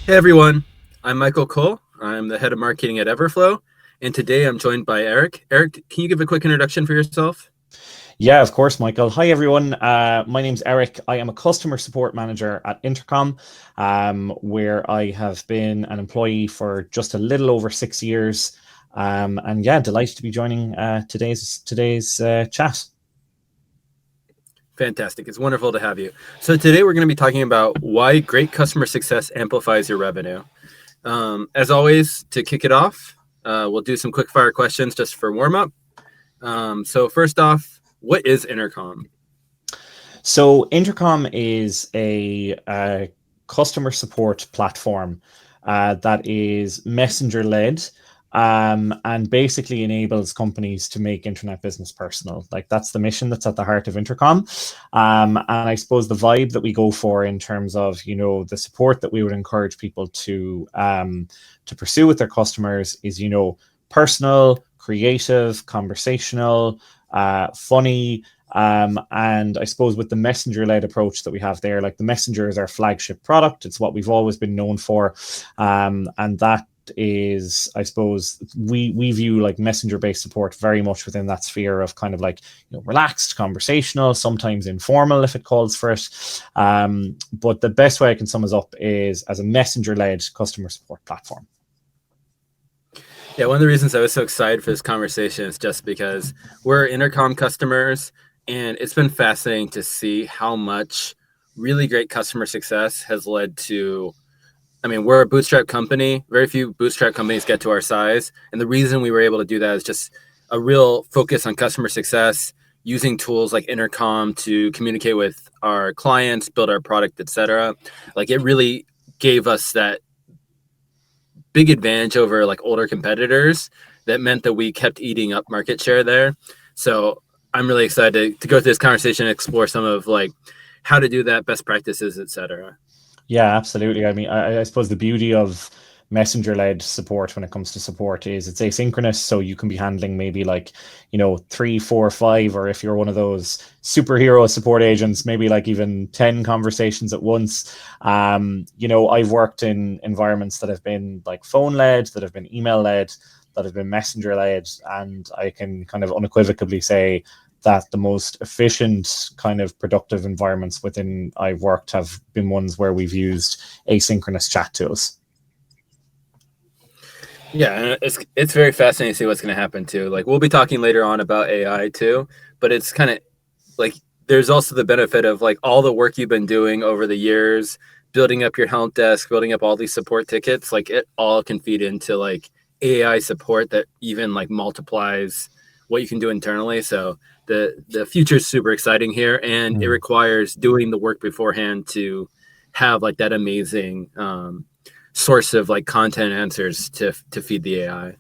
Hey everyone, I'm Michael Cole. I'm the head of marketing at Everflow, and today I'm joined by Eric. Eric, can you give a quick introduction for yourself? Yeah, of course, Michael. Hi, everyone. My name's Eric. I am a customer support manager at Intercom, where I have been an employee for just a little over 6 years. And yeah, delighted to be joining today's chat. Fantastic. It's wonderful to have you. So today we're going to be talking about why great customer success amplifies your revenue. As always, to kick it off, we'll do some quick fire questions just for warm up. So first off, what is Intercom? So Intercom is a customer support platform that is messenger led. And basically enables companies to make internet business personal. Like that's the mission that's at the heart of Intercom. And I suppose the vibe that we go for in terms of, the support that we would encourage people to pursue with their customers is, personal, creative, conversational, funny, and I suppose with the messenger led approach that we have there, like the messenger is our flagship product. It's what we've always been known for. And that is, I suppose, we view like messenger based support very much within that sphere of kind of like, relaxed, conversational, sometimes informal if it calls for it. But the best way I can sum us up is as a messenger led customer support platform. Yeah, one of the reasons I was so excited for this conversation is just because we're Intercom customers, and it's been fascinating to see how much really great customer success has led to. I mean, we're a bootstrap company. Very few bootstrap companies get to our size. And the reason we were able to do that is just a real focus on customer success, using tools like Intercom to communicate with our clients, build our product, etc. Like it really gave us that big advantage over like older competitors that meant that we kept eating up market share there. So I'm really excited to go through this conversation and explore some of like how to do that, best practices, etc. Yeah, absolutely. I mean, I suppose the beauty of messenger-led support when it comes to support is it's asynchronous, so you can be handling maybe like, three, four, five, or if you're one of those superhero support agents, maybe like even 10 conversations at once. I've worked in environments that have been like phone-led, that have been email-led, that have been messenger-led, and I can kind of unequivocally say that the most efficient kind of productive environments within I've worked have been ones where we've used asynchronous chat tools. Yeah, it's very fascinating to see what's going to happen too. Like we'll be talking later on about AI too, but it's kind of like there's also the benefit of like all the work you've been doing over the years, building up your help desk, building up all these support tickets. Like it all can feed into like AI support that even like multiplies what you can do internally. So the future is super exciting here, and it Mm. requires doing the work beforehand to have like that amazing source of like content answers to feed the AI.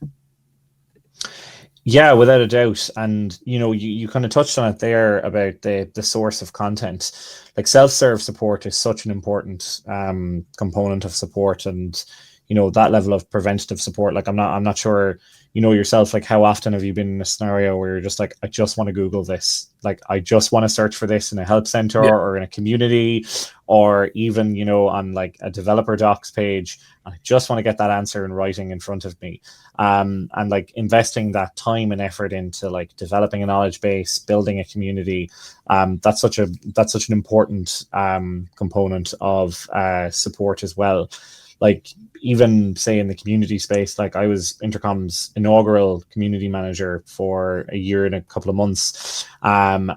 Yeah, without a doubt. And you kind of touched on it there about the source of content. Like self-serve support is such an important component of support, and that level of preventative support. Like I'm not sure yourself, like how often have you been in a scenario where you're just like, I just want to Google this, like I just want to search for this in a help center Yeah. or in a community, or even on like a developer docs page, and I just want to get that answer in writing in front of me. And like investing that time and effort into like developing a knowledge base, building a community. That's such an important component of support as well. Like even say in the community space, like I was Intercom's inaugural community manager for a year and a couple of months. And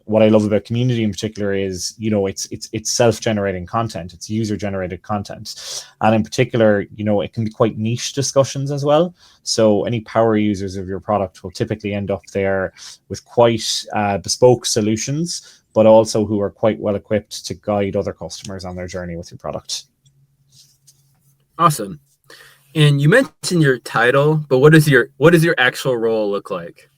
what I love about community in particular is, it's self-generating content, it's user-generated content, and in particular, it can be quite niche discussions as well. So any power users of your product will typically end up there with quite bespoke solutions, but also who are quite well equipped to guide other customers on their journey with your product. Awesome. And you mentioned your title, but what does your actual role look like?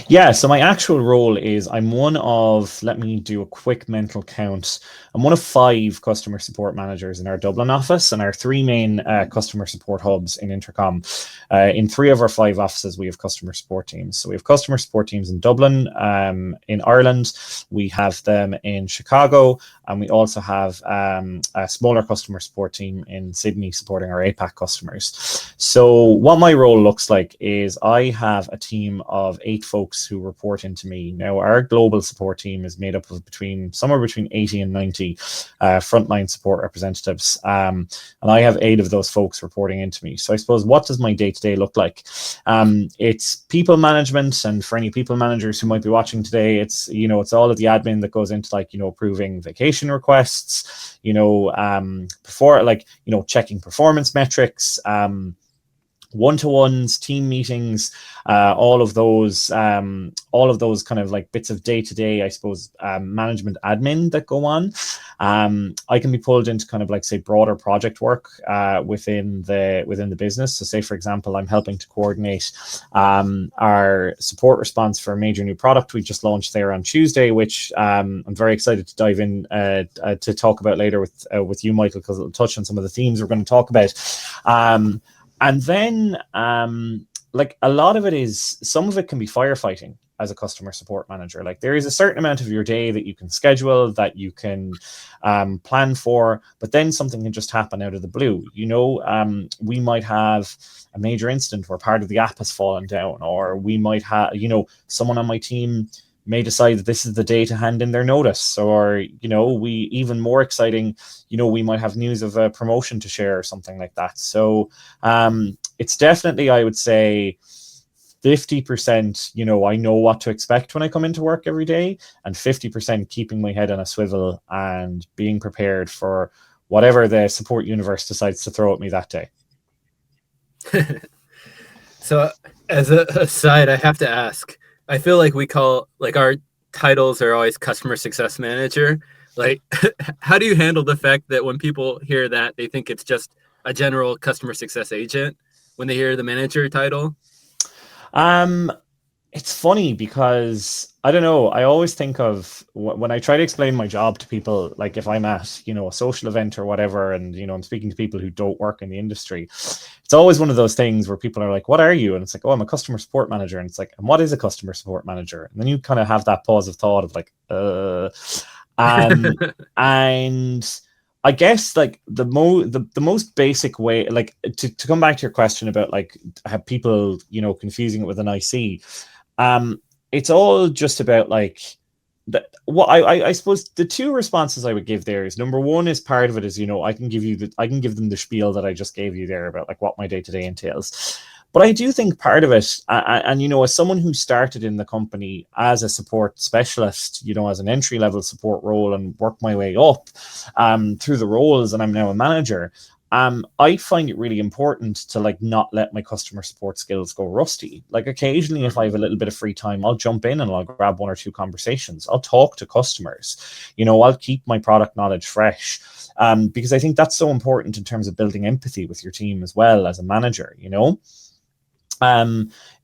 Yeah, so my actual role is I'm one of, let me do a quick mental count. I'm one of 5 customer support managers in our Dublin office and our 3 main customer support hubs in Intercom. In 3 of our 5 offices, we have customer support teams. So we have customer support teams in Dublin, in Ireland, we have them in Chicago, and we also have a smaller customer support team in Sydney supporting our APAC customers. So what my role looks like is I have a team of 8 folks who report into me. Now, our global support team is made up of somewhere between 80 and 90 frontline support representatives. And I have 8 of those folks reporting into me. So I suppose, what does my day-to-day look like? It's people management, and for any people managers who might be watching today, it's it's all of the admin that goes into, like, approving vacation requests, before, like, checking performance metrics, one-to-ones, team meetings, all of those kind of like bits of day-to-day, I suppose, management admin that go on. I can be pulled into kind of, like, say, broader project work within the business. So say, for example, I'm helping to coordinate our support response for a major new product we just launched there on Tuesday, which I'm very excited to dive in to talk about later with you, Michael, because it'll touch on some of the themes we're going to talk about. And then, like, a lot of it is, some of it can be firefighting as a customer support manager. Like, there is a certain amount of your day that you can schedule, that you can plan for, but then something can just happen out of the blue. We might have a major incident where part of the app has fallen down, or we might have, someone on my team may decide that this is the day to hand in their notice, or we, even more exciting, we might have news of a promotion to share or something like that. So it's definitely, I would say, 50%, I know what to expect when I come into work every day, and 50% keeping my head on a swivel and being prepared for whatever the support universe decides to throw at me that day. So, as a aside, I have to ask, I feel like our titles are always customer success manager. Like, how do you handle the fact that when people hear that, they think it's just a general customer success agent when they hear the manager title? Um, it's funny because, I don't know, I always think of, when I try to explain my job to people, like if I'm at, a social event or whatever, and, I'm speaking to people who don't work in the industry, it's always one of those things where people are like, what are you? And it's like, oh, I'm a customer support manager. And it's like, and what is a customer support manager? And then you kind of have that pause of thought of like, um, and I guess, like, the most basic way, like, to come back to your question about, like, have people, confusing it with an IC. It's all just about, like, what I suppose the 2 responses I would give there is, number one, is part of it is, I can give them the spiel that I just gave you there about, like, what my day-to-day entails. But I do think part of it, and as someone who started in the company as a support specialist, as an entry-level support role, and worked my way up through the roles, and I'm now a manager, I find it really important to, like, not let my customer support skills go rusty. Like, occasionally, if I have a little bit of free time, I'll jump in and I'll grab 1 or 2 conversations. I'll talk to customers. I'll keep my product knowledge fresh, because I think that's so important in terms of building empathy with your team as well as a manager.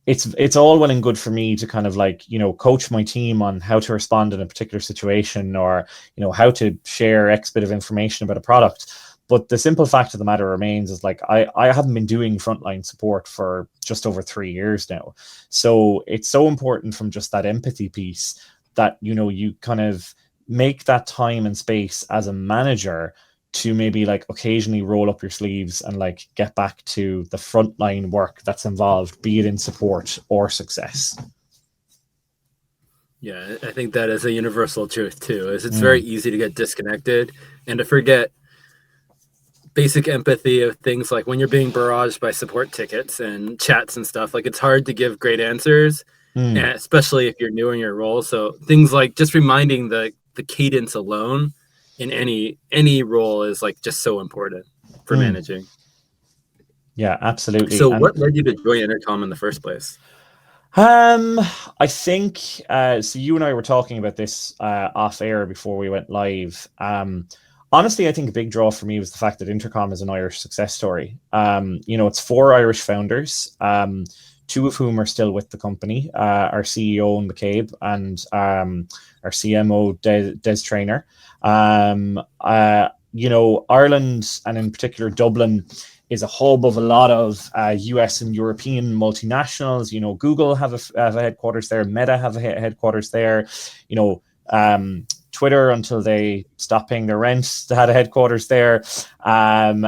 It's all well and good for me to kind of, like, coach my team on how to respond in a particular situation, or how to share X bit of information about a product. But the simple fact of the matter remains is, like, I haven't been doing frontline support for just over 3 years now. So it's so important, from just that empathy piece, that, you kind of make that time and space as a manager to maybe, like, occasionally roll up your sleeves and, like, get back to the frontline work that's involved, be it in support or success. Yeah, I think that is a universal truth too. Is it's very easy to get disconnected and to forget basic empathy of things like when you're being barraged by support tickets and chats and stuff. Like, it's hard to give great answers, and especially if you're new in your role. So things like just reminding the cadence alone in any role is, like, just so important for managing. Yeah, absolutely. So what led you to join Intercom in the first place? I think so. You and I were talking about this off air before we went live. Honestly, I think a big draw for me was the fact that Intercom is an Irish success story. It's 4 Irish founders. two of whom are still with the company, our CEO, McCabe, and our CMO, Des Trainer. Ireland, and in particular Dublin, is a hub of a lot of US and European multinationals. Google have a headquarters there, Meta have a headquarters there. Twitter, until they stopped paying their rent, had a headquarters there. And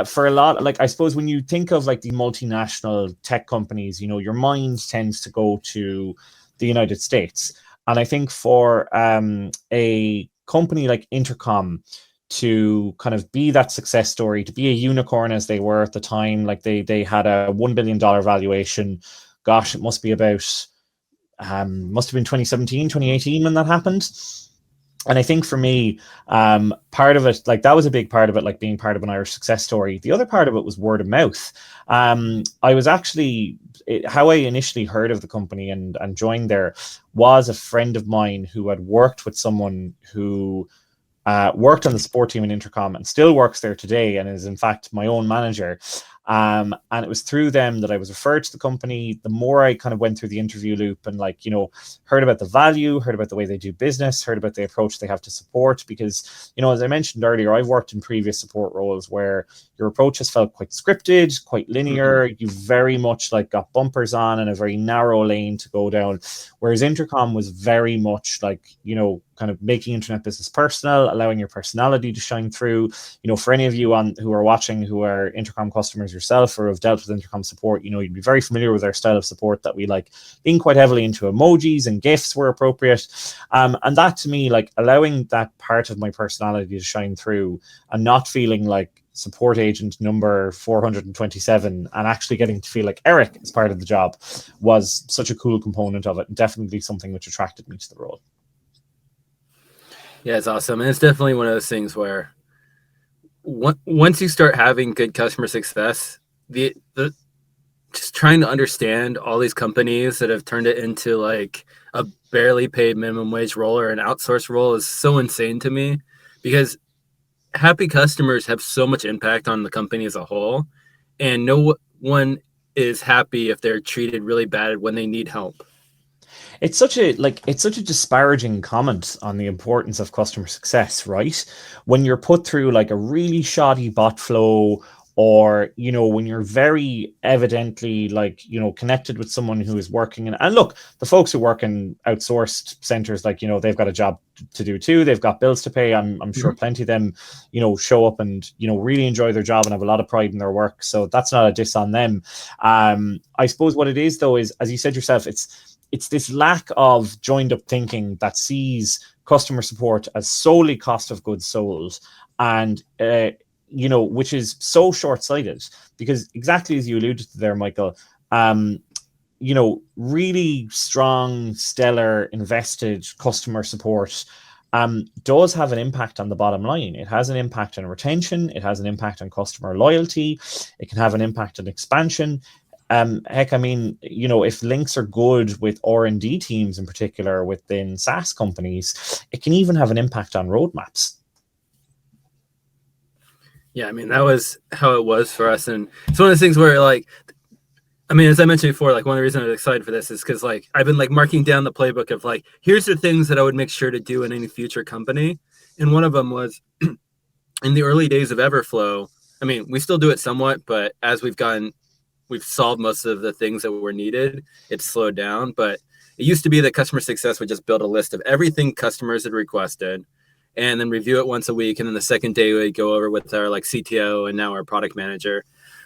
for a lot, like, I suppose when you think of like the multinational tech companies, your mind tends to go to the United States. And I think for a company like Intercom to kind of be that success story, to be a unicorn as they were at the time, like they had a $1 billion valuation. Gosh, it must be about, must have been 2017, 2018 when that happened. And I think for me, part of it, like, that was a big part of it, like being part of an Irish success story. The other part of it was word of mouth. I was actually, how I initially heard of the company and joined there was a friend of mine who had worked with someone who worked on the support team in Intercom and still works there today, and is in fact my own manager. And it was through them that I was referred to the company. The more I kind of went through the interview loop and, like, heard about the value, heard about the way they do business, heard about the approach they have to support. Because, as I mentioned earlier, I've worked in previous support roles where your approach has felt quite scripted, quite linear. You very much like got bumpers on and a very narrow lane to go down. Whereas Intercom was very much like, kind of making internet business personal, allowing your personality to shine through. For any of you who are watching who are Intercom customers yourself or have dealt with Intercom support, you'd be very familiar with our style of support, that we like lean quite heavily into emojis and GIFs where appropriate. And that, to me, like, allowing that part of my personality to shine through and not feeling like support agent number 427 and actually getting to feel like Eric is part of the job, was such a cool component of it, and definitely something which attracted me to the role. Yeah, it's awesome. And it's definitely one of those things where once you start having good customer success, the just trying to understand all these companies that have turned it into like a barely paid minimum wage role or an outsourced role is so insane to me, because happy customers have so much impact on the company as a whole, and no one is happy if they're treated really bad when they need help. It's such a disparaging comment on the importance of customer success, right? When you're put through like a really shoddy bot flow, or when you're very evidently like connected with someone who is working and look, the folks who work in outsourced centers, like they've got a job to do too, they've got bills to pay. I'm sure plenty of them show up and really enjoy their job and have a lot of pride in their work, so that's not a diss on them. I suppose what it is, though, is, as you said yourself, it's this lack of joined up thinking that sees customer support as solely cost of goods sold, and which is so short-sighted, because exactly as you alluded to there, Michael, really strong, stellar, invested customer support does have an impact on the bottom line. It has an impact on retention. It has an impact on customer loyalty. It can have an impact on expansion. Heck, I mean, if links are good with R&D teams, in particular within SaaS companies, it can even have an impact on roadmaps. Yeah, I mean, that was how it was for us. And it's one of those things where, like, I mean, as I mentioned before, like, one of the reasons I was excited for this is because, like, I've been like marking down the playbook of like, here's the things that I would make sure to do in any future company. And one of them was in the early days of Everflow. I mean, we still do it somewhat, but as we've solved most of the things that were needed, it's slowed down. But it used to be that customer success would just build a list of everything customers had requested and then review it once a week. And then the second day we go over with our like CTO and now our product manager.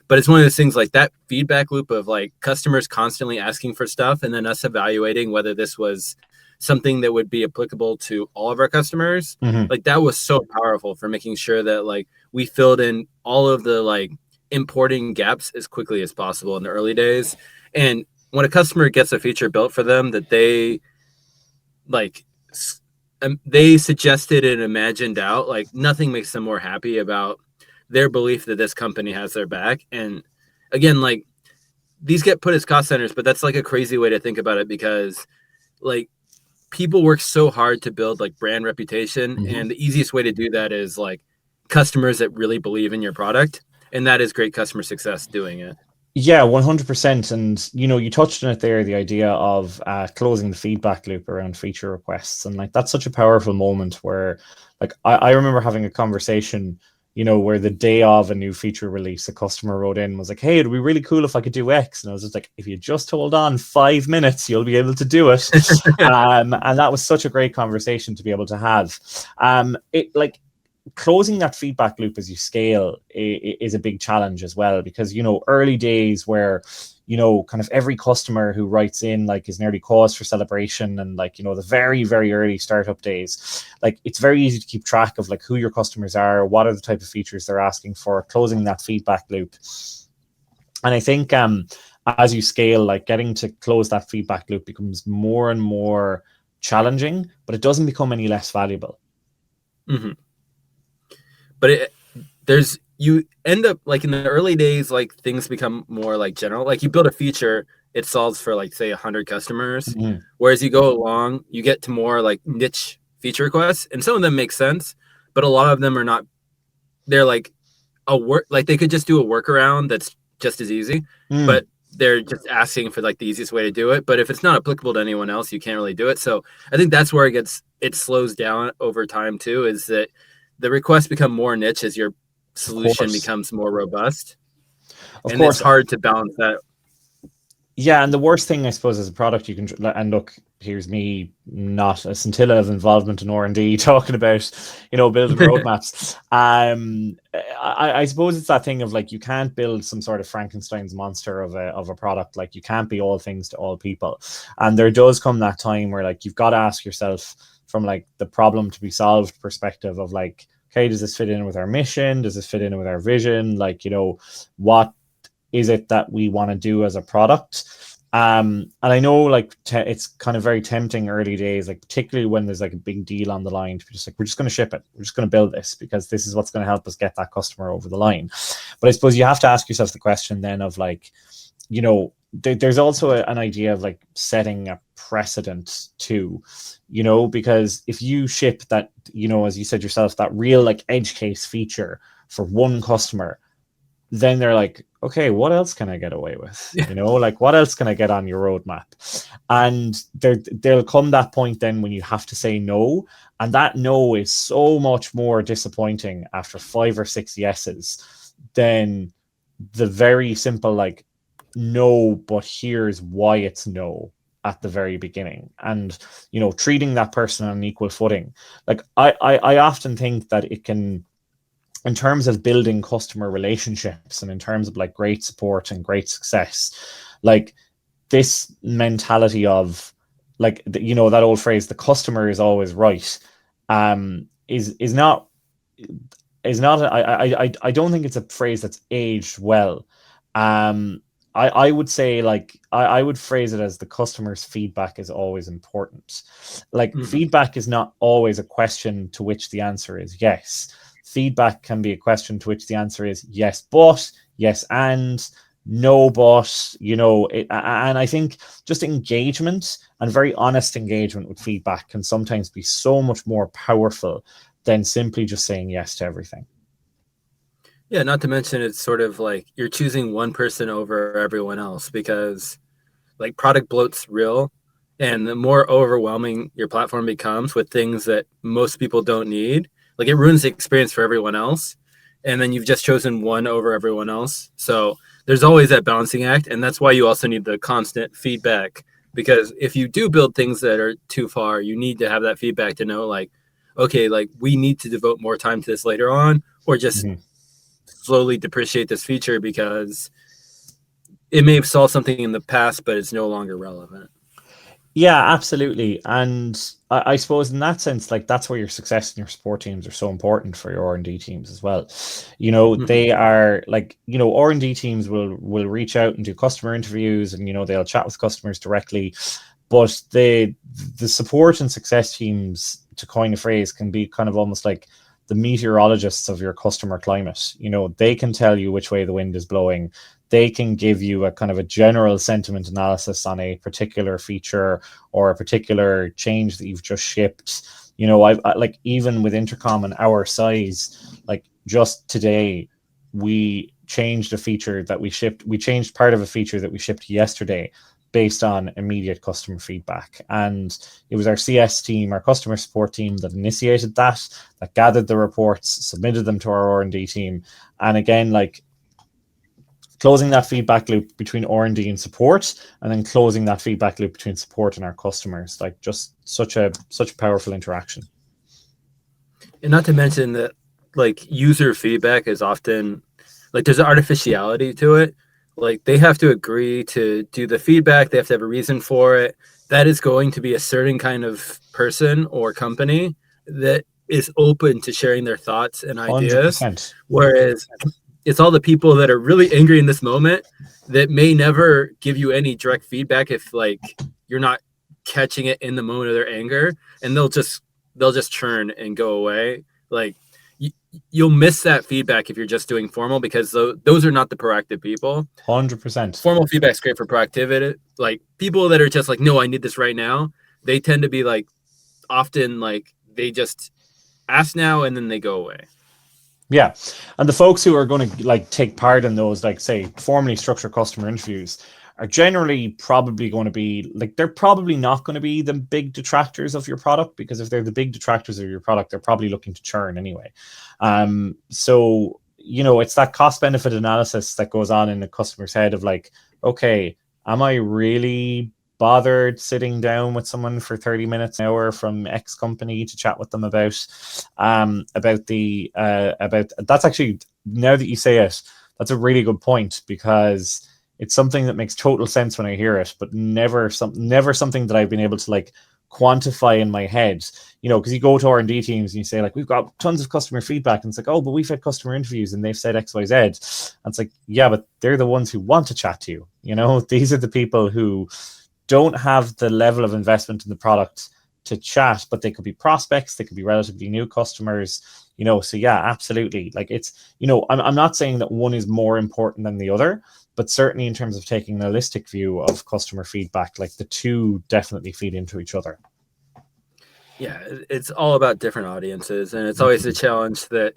But it's one of those things, like that feedback loop of like customers constantly asking for stuff and then us evaluating whether this was something that would be applicable to all of our customers. Like, that was so powerful for making sure that like we filled in all of the like importing gaps as quickly as possible in the early days. And when a customer gets a feature built for them that they like, they suggested and imagined out, like, nothing makes them more happy about their belief that this company has their back. And again, like, these get put as cost centers, but that's like a crazy way to think about it, because like people work so hard to build like brand reputation. And the easiest way to do that is like customers that really believe in your product. And that is great customer success doing it. Yeah, 100%. And you touched on it there, the idea of closing the feedback loop around feature requests. And like that's such a powerful moment where like I remember having a conversation, where the day of a new feature release, a customer wrote in and was like, "Hey, it'd be really cool if I could do X." And I was just like, if you just hold on 5 minutes, you'll be able to do it. And that was such a great conversation to be able to have. It like closing that feedback loop as you scale is a big challenge as well, because early days where kind of every customer who writes in like is nearly cause for celebration, and like the very very early startup days, like it's very easy to keep track of like who your customers are, what are the type of features they're asking for, closing that feedback loop. And I think as you scale, like getting to close that feedback loop becomes more and more challenging, but it doesn't become any less valuable. Hmm. But you end up like in the early days, like things become more like general. Like you build a feature, it solves for like say 100 customers. Mhm. Whereas you go along, you get to more like niche feature requests, and some of them make sense, but a lot of them are not. They're like a work like they could just do a workaround that's just as easy, Mm. but they're just asking for like the easiest way to do it. But if it's not applicable to anyone else, you can't really do it. So I think that's where it slows down over time too, is that the requests become more niche as your Of solution course. becomes more robust. Of And it's course. hard to balance that. Yeah, and the worst thing, I suppose, as a product you can, and look, here's me, not a scintilla of involvement in R&D, talking about, building roadmaps. I suppose it's that thing of like you can't build some sort of Frankenstein's monster of a product. Like you can't be all things to all people, and there does come that time where like you've got to ask yourself from like the problem to be solved perspective of like, okay, does this fit in with our mission? Does this fit in with our vision? Like, what is it that we want to do as a product? And I know like it's kind of very tempting early days, like particularly when there's like a big deal on the line, to be just like, we're just going to ship it, we're just going to build this because this is what's going to help us get that customer over the line. But I suppose you have to ask yourself the question then of like, there's also an idea of like setting a precedent too, because if you ship that, as you said yourself, that real like edge case feature for one customer, then they're like, okay, what else can I get away with? Like what else can I get on your roadmap? And there'll come that point then when you have to say no. And that no is so much more disappointing after 5 or 6 yeses than the very simple, like, no, but here's why it's no at the very beginning. And, treating that person on an equal footing. Like I often think that it can, in terms of building customer relationships and in terms of like great support and great success, like this mentality of like that old phrase, the customer is always right, is not I don't think it's a phrase that's aged well. I would say like I would phrase it as the customer's feedback is always important. Like Mhm. feedback is not always a question to which the answer is yes. Feedback can be a question to which the answer is yes, but, yes, and, no, but, and I think just engagement and very honest engagement with feedback can sometimes be so much more powerful than simply just saying yes to everything. Yeah, not to mention it's sort of like you're choosing one person over everyone else because like product bloat's real, and the more overwhelming your platform becomes with things that most people don't need, like it ruins the experience for everyone else, and then you've just chosen one over everyone else. So there's always that balancing act, and that's why you also need the constant feedback, because if you do build things that are too far, you need to have that feedback to know like, okay, like we need to devote more time to this later on, or just Mhm. slowly depreciate this feature because it may have solved something in the past, but it's no longer relevant. Yeah, absolutely. And I suppose in that sense, like that's where your success and your support teams are so important for your R&D teams as well. Mm-hmm. They are like, R&D teams will reach out and do customer interviews, and they'll chat with customers directly. But the support and success teams, to coin a phrase, can be kind of almost like the meteorologists of your customer climate. They can tell you which way the wind is blowing. They can give you a kind of a general sentiment analysis on a particular feature or a particular change that you've just shipped. I like, even with Intercom and our size, like just today, we changed a feature that we shipped. We changed part of a feature that we shipped yesterday based on immediate customer feedback. And it was our CS team, our customer support team, that initiated that gathered the reports, submitted them to our R&D team. And again, like, closing that feedback loop between R&D and support, and then closing that feedback loop between support and our customers. Like, just such a powerful interaction. And not to mention that, like, user feedback is often, like, there's an artificiality to it. Like, they have to agree to do the feedback. They have to have a reason for it. That is going to be a certain kind of person or company that is open to sharing their thoughts and ideas. 100%. Whereas it's all the people that are really angry in this moment that may never give you any direct feedback if, like, you're not catching it in the moment of their anger, and they'll just churn and go away. Like, you'll miss that feedback if you're just doing formal, because those are not the proactive people. 100%. Formal feedback's great for proactivity. Like, people that are just like, no, I need this right now, they tend to be like, often, like, they just ask now and then they go away. Yeah. And the folks who are going to, like, take part in those, like, say, formally structured customer interviews are generally probably going to be, like, they're probably not going to be the big detractors of your product, because if they're the big detractors of your product, they're probably looking to churn anyway. So, you know, it's that cost benefit analysis that goes on in the customer's head of, like, okay, am I really bothered sitting down with someone for 30 minutes an hour from X company to chat with them about that's actually, now that you say it, that's a really good point, because it's something that makes total sense when I hear it, but never something that I've been able to, like, quantify in my head. You know, because you go to R&D teams and you say, like, we've got tons of customer feedback, and it's like, oh, but we've had customer interviews and they've said X, Y, Z. And it's like, yeah, but they're the ones who want to chat to you. You know, these are the people who don't have the level of investment in the product to chat, but they could be prospects, they could be relatively new customers, you know. So yeah, absolutely. Like, it's, you know, I'm not saying that one is more important than the other, but certainly in terms of taking an holistic view of customer feedback, like, the two definitely feed into each other. Yeah, it's all about different audiences, and it's always a challenge that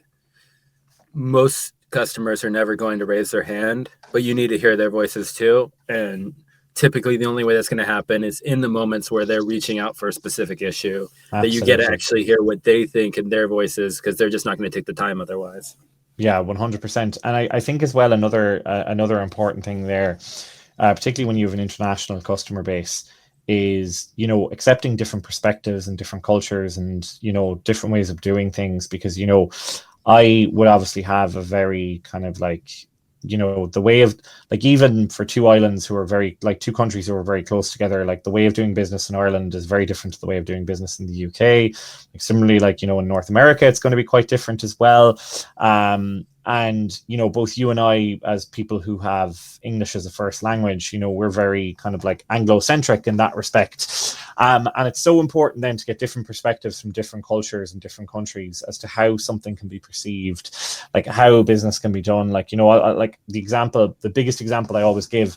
most customers are never going to raise their hand, but you need to hear their voices too. And typically the only way that's going to happen is in the moments where they're reaching out for a specific issue. Absolutely. That you get to actually hear what they think in their voices, because they're just not going to take the time otherwise. Yeah, 100%. And I think as well, another important thing there, particularly when you have an international customer base, is, you know, accepting different perspectives and different cultures and, you know, different ways of doing things. Because, you know, I would obviously have a very kind of, like, you know, the way of, like, even for two islands who are very, like, two countries who are very close together, like, the way of doing business in Ireland is very different to the way of doing business in the UK. Like, similarly, like, you know, in North America, it's going to be quite different as well. And, you know, both you and I, as people who have English as a first language, you know, we're very kind of, like, Anglo-centric in that respect. And it's so important then to get different perspectives from different cultures and different countries as to how something can be perceived, like, how business can be done. Like, you know, like, the biggest example I always give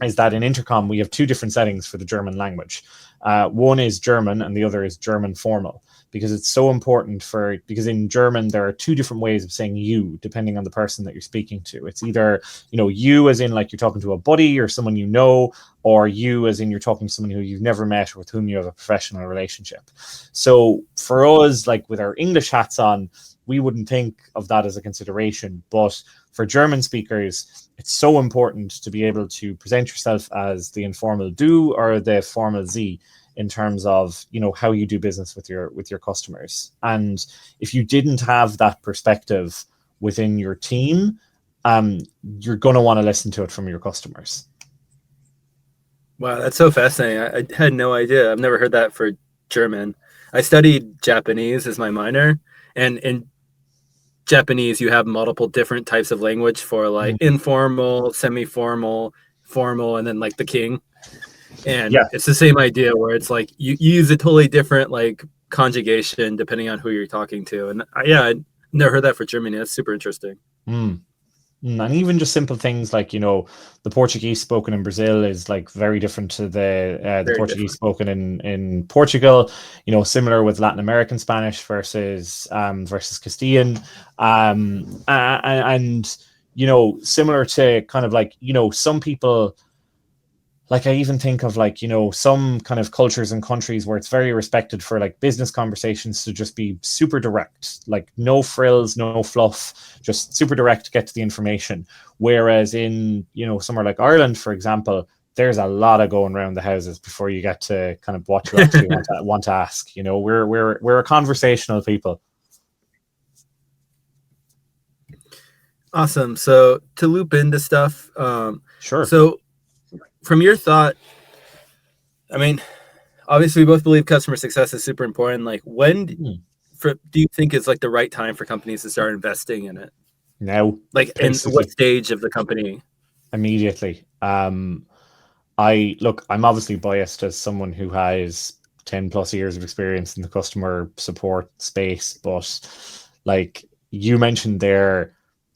is that in Intercom, we have two different settings for the German language. One is German and the other is German formal, because it's so important because in German, there are two different ways of saying you, depending on the person that you're speaking to. It's either, you know, you as in, like, you're talking to a buddy or someone you know, or you as in you're talking to someone who you've never met or with whom you have a professional relationship. So for us, like, with our English hats on, we wouldn't think of that as a consideration. But for German speakers, it's so important to be able to present yourself as the informal du or the formal Sie, in terms of, you know, how you do business with your customers. And if you didn't have that perspective within your team, you're going to want to listen to it from your customers. Wow, that's so fascinating. I had no idea. I've never heard that for German. I studied Japanese as my minor, and in Japanese, you have multiple different types of language for, like, informal, semi-formal, formal, and then, like, the king. And yeah, it's the same idea where it's like you use a totally different, like, conjugation depending on who you're talking to. And I never heard that for Germany. That's super interesting. And even just simple things like, the Portuguese spoken in Brazil is like very different to the Very Portuguese different. spoken in Portugal. Similar with Latin American Spanish versus Castilian, and similar to kind of like, some people, like I even think of like, some kind of cultures and countries where it's very respected for like business conversations to just be super direct, like no frills, no fluff, just super direct, get to the information. Whereas in, somewhere like Ireland, for example, there's a lot of going around the houses before you get to kind of what you actually want to ask. We're a conversational people. Awesome. So to loop into stuff, Sure. so from your thought, I mean, obviously we both believe customer success is super important. Like when do you think is like the right time for companies to start investing in it? Now, Like in what basically, stage of the company? immediately. I'm obviously biased as someone who has 10 plus years of experience in the customer support space, but like you mentioned there,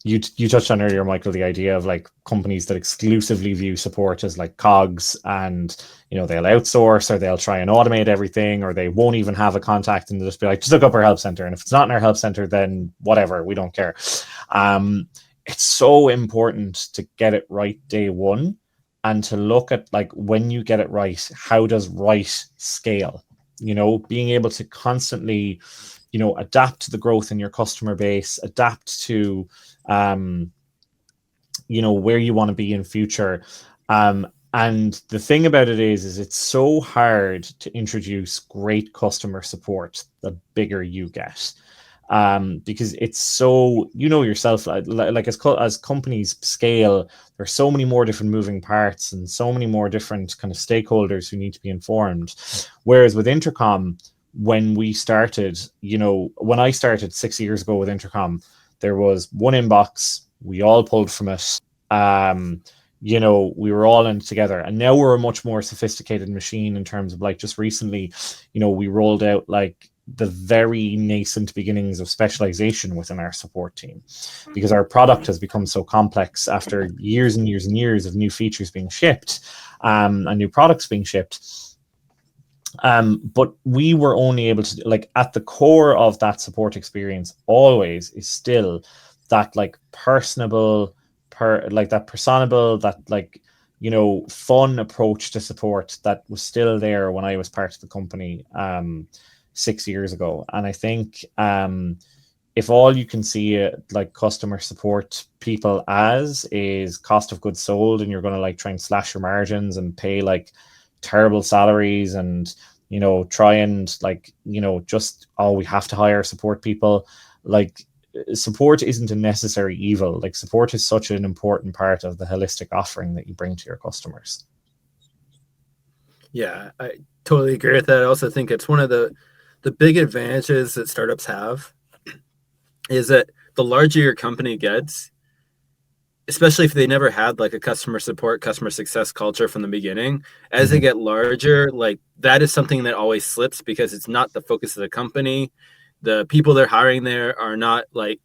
you touched on earlier, Michael, the idea of like companies that exclusively view support as like cogs, and they'll outsource, or they'll try and automate everything, or they won't even have a contact and they'll just be like, just look up our help center, and if it's not in our help center, then whatever, we don't care. It's so important to get it right day one, and to look at like, when you get it right, how does right scale? Being able to constantly adapt to the growth in your customer base, adapt to where you want to be in future. And the thing about it is it's so hard to introduce great customer support the bigger you get. Because it's so, yourself, like as companies scale, there's so many more different moving parts and so many more different kind of stakeholders who need to be informed. Whereas with Intercom, when we started, when I started 6 years ago with Intercom, there was one inbox, we all pulled from it. We were all in it together, and now we're a much more sophisticated machine in terms of like, just recently, we rolled out like the very nascent beginnings of specialization within our support team, because our product has become so complex after years and years and years of new features being shipped, and new products being shipped. But we were only able to, like, at the core of that support experience always is still that like personable, that personable, that like, fun approach to support that was still there when I was part of the company 6 years ago. And I think if all you can see like customer support people as is cost of goods sold, and you're going to like try and slash your margins and pay like terrible salaries, and try and like just, oh, we have to hire support people, like support isn't a necessary evil. Like support is such an important part of the holistic offering that you bring to your customers. Yeah, I totally agree with that. I also think it's one of the big advantages that startups have is that the larger your company gets, especially if they never had like a customer support, customer success culture from the beginning, as they get larger, like that is something that always slips because it's not the focus of the company. The people they're hiring there are not like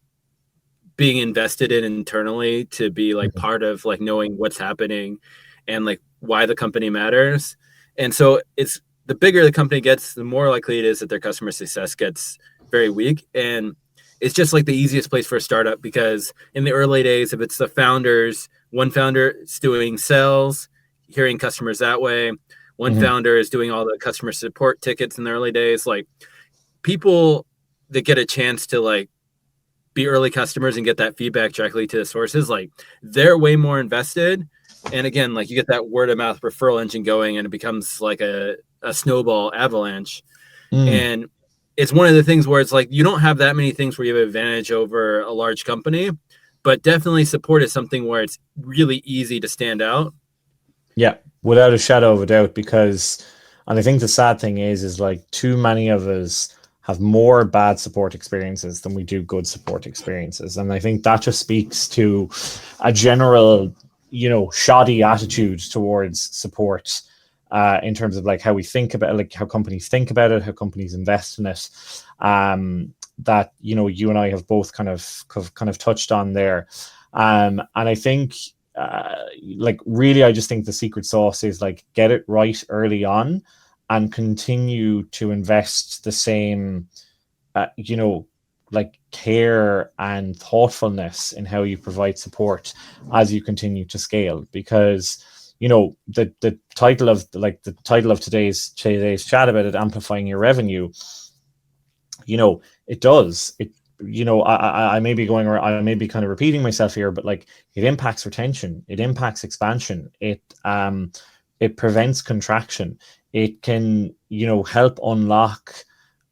being invested in internally to be like part of like knowing what's happening and like why the company matters. And so it's the bigger the company gets, the more likely it is that their customer success gets very weak. And it's just like the easiest place for a startup, because in the early days, if it's the founders, one founder is doing sales, hearing customers that way, one founder is doing all the customer support tickets in the early days, like people that get a chance to like be early customers and get that feedback directly to the sources, like they're way more invested. And again, like you get that word of mouth referral engine going, and it becomes like a snowball avalanche. And it's one of the things where it's like you don't have that many things where you have advantage over a large company, but definitely support is something where it's really easy to stand out. Yeah, without a shadow of a doubt, because, and I think the sad thing is like too many of us have more bad support experiences than we do good support experiences. And I think that just speaks to a general, shoddy attitude towards support, in terms of like how we think about it, like how companies think about it, how companies invest in it. That, you and I have both kind of touched on there. And I think like really, I just think the secret sauce is like get it right early on and continue to invest the same, you know, like care and thoughtfulness in how you provide support as you continue to scale. Because you know the title of today's chat about it, amplifying your revenue, you know, it does it. You know, I may be going, or I may be kind of repeating myself here, but like it impacts retention, it impacts expansion, it prevents contraction, it can, you know, help unlock,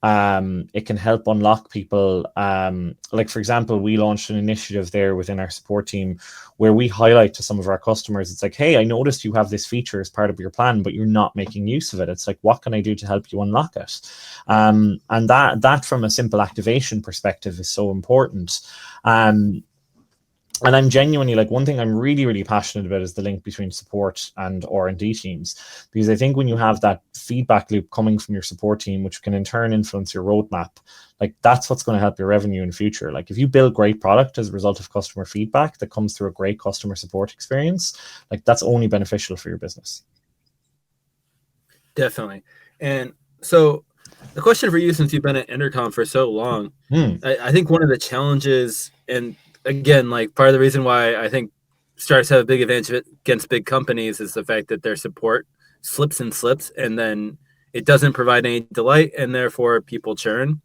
it can help unlock people. Like for example, we launched an initiative there within our support team where we highlight to some of our customers, it's like, hey, I noticed you have this feature as part of your plan, but you're not making use of it. It's like, what can I do to help you unlock it? And that from a simple activation perspective is so important. um, and I'm genuinely, like, one thing I'm really, really passionate about is the link between support and R&D teams, because I think when you have that feedback loop coming from your support team, which can in turn influence your roadmap, like that's what's going to help your revenue in the future. Like if you build great product as a result of customer feedback that comes through a great customer support experience, like that's only beneficial for your business. Definitely. And so the question for you, since you've been at Intercom for so long, I think one of the challenges, and again, like part of the reason why I think startups have a big advantage against big companies is the fact that their support slips and slips, and then it doesn't provide any delight, and therefore people churn.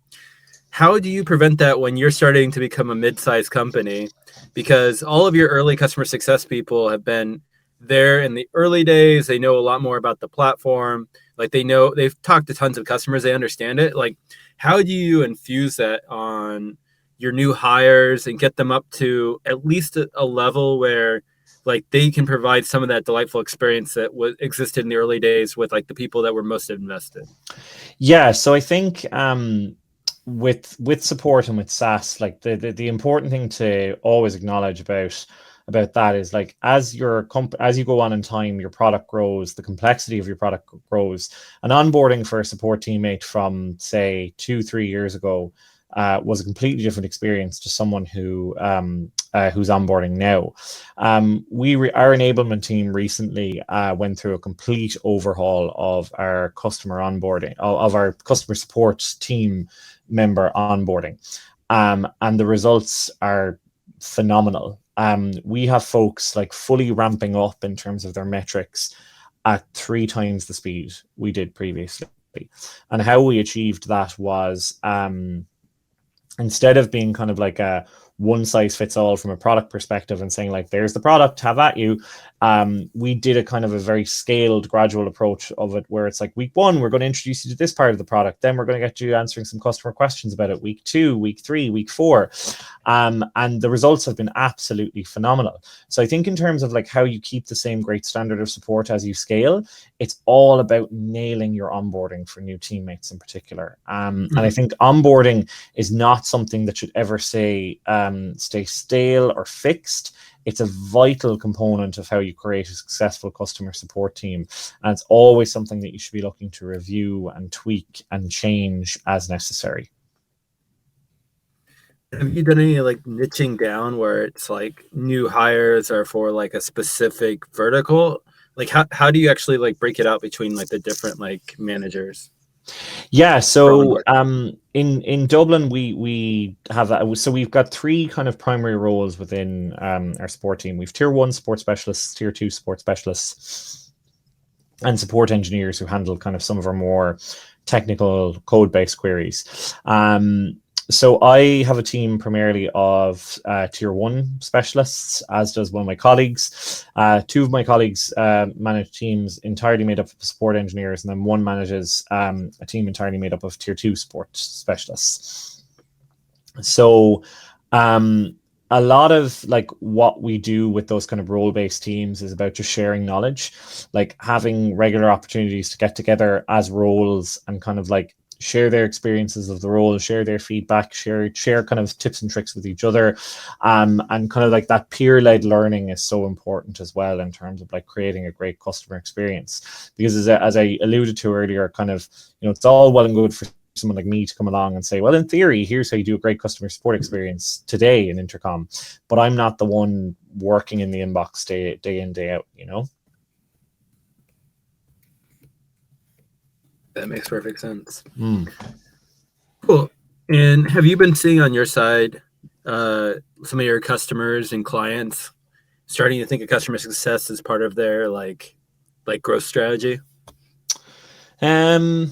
How do you prevent that when you're starting to become a mid-sized company? Because all of your early customer success people have been there in the early days. They know a lot more about the platform. Like they've talked to tons of customers. They understand it. Like, how do you infuse that on your new hires and get them up to at least a level where like they can provide some of that delightful experience that existed in the early days with like the people that were most invested? Yeah, so I think with support and with SaaS, like the important thing to always acknowledge about that is like as as you go on in time, your product grows, the complexity of your product grows. An onboarding for a support teammate from say 2-3 years ago was a completely different experience to someone who's onboarding now. Our enablement team recently went through a complete overhaul of our customer onboarding, of our customer support team member onboarding, and the results are phenomenal. We have folks like fully ramping up in terms of their metrics at 3 times the speed we did previously. And how we achieved that was, instead of being kind of like a one size fits all from a product perspective and saying like, there's the product, have at you, we did a kind of a very scaled, gradual approach of it, where it's like, week 1, we're going to introduce you to this part of the product, then we're going to get you answering some customer questions about it, week 2, week 3, week 4, and the results have been absolutely phenomenal. So I think in terms of like how you keep the same great standard of support as you scale, it's all about nailing your onboarding for new teammates in particular. And I think onboarding is not something that should ever stay stale or fixed. It's a vital component of how you create a successful customer support team. And it's always something that you should be looking to review and tweak and change as necessary. Have you done any like niching down where it's like new hires are for like a specific vertical? Like how do you actually like break it out between like the different like managers? Yeah, so in Dublin we have so we've got 3 kind of primary roles within our support team. We've tier 1 support specialists, tier 2 support specialists, and support engineers who handle kind of some of our more technical code-based queries. So I have a team primarily of tier 1 specialists, as does one of my colleagues. 2 of my colleagues manage teams entirely made up of support engineers, and then one manages a team entirely made up of tier 2 support specialists. So a lot of like what we do with those kind of role-based teams is about just sharing knowledge, like having regular opportunities to get together as roles and kind of like share their experiences of the role, share their feedback, share kind of tips and tricks with each other, and kind of like that peer-led learning is so important as well in terms of like creating a great customer experience. Because as I alluded to earlier, kind of, you know, it's all well and good for someone like me to come along and say, well, in theory, here's how you do a great customer support experience today in Intercom, but I'm not the one working in the inbox day in, day out, you know? That makes perfect sense. Mm. Cool. And have you been seeing on your side some of your customers and clients starting to think of customer success as part of their like growth strategy? In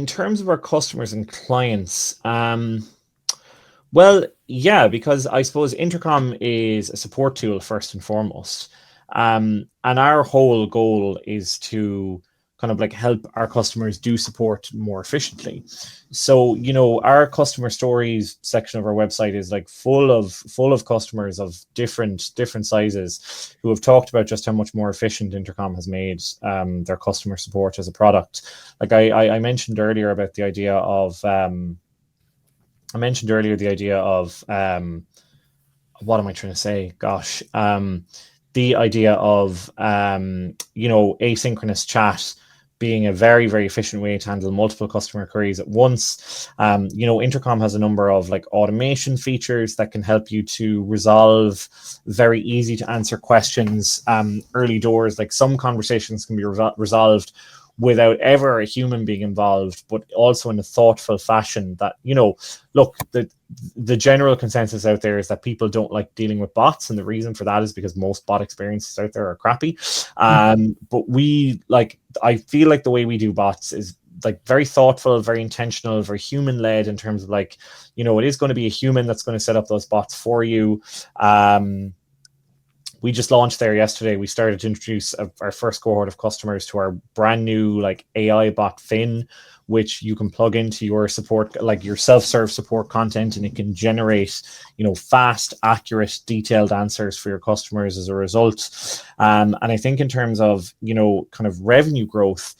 terms of our customers and clients, well, yeah, because I suppose Intercom is a support tool first and foremost. And our whole goal is to kind of like help our customers do support more efficiently. So, you know, our customer stories section of our website is like full of customers of different sizes who have talked about just how much more efficient Intercom has made their customer support as a product. Like I mentioned earlier about the idea of what am I trying to say? Gosh, the idea of you know, asynchronous chat being a very, very efficient way to handle multiple customer queries at once. You know, Intercom has a number of like automation features that can help you to resolve very easy to answer questions early doors. Like some conversations can be resolved without ever a human being involved, but also in a thoughtful fashion that, you know, look, the general consensus out there is that people don't like dealing with bots, and the reason for that is because most bot experiences out there are crappy. But we like, I feel like the way we do bots is like very thoughtful, very intentional, very human led in terms of like, you know, it is going to be a human that's going to set up those bots for you. We just launched there yesterday. We started to introduce our first cohort of customers to our brand new like AI bot Fin, which you can plug into your support, like your self-serve support content, and it can generate, you know, fast, accurate, detailed answers for your customers as a result. And I think in terms of, you know, kind of revenue growth,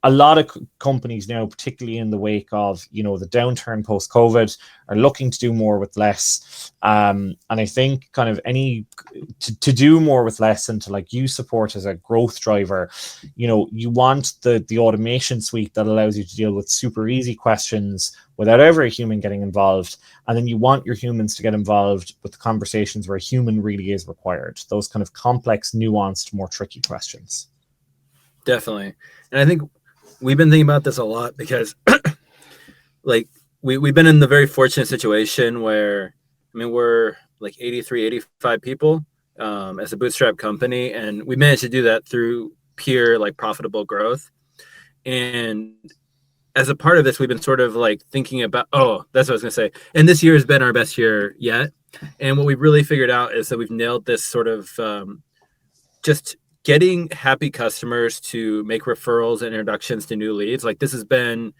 a lot of companies now, particularly in the wake of, you know, the downturn post-COVID, are looking to do more with less. And I think kind of to do more with less and to like use support as a growth driver, you know, you want the automation suite that allows you to deal with super easy questions without ever a human getting involved. And then you want your humans to get involved with the conversations where a human really is required. Those kind of complex, nuanced, more tricky questions. Definitely. And I think we've been thinking about this a lot because like we've been in the very fortunate situation where, I mean, we're like 83, 85 people as a bootstrap company, and we managed to do that through pure like profitable growth. And as a part of this, we've been sort of like thinking about, oh, that's what I was going to say. And this year has been our best year yet. And what we really figured out is that we've nailed this sort of just getting happy customers to make referrals and introductions to new leads. Like this has been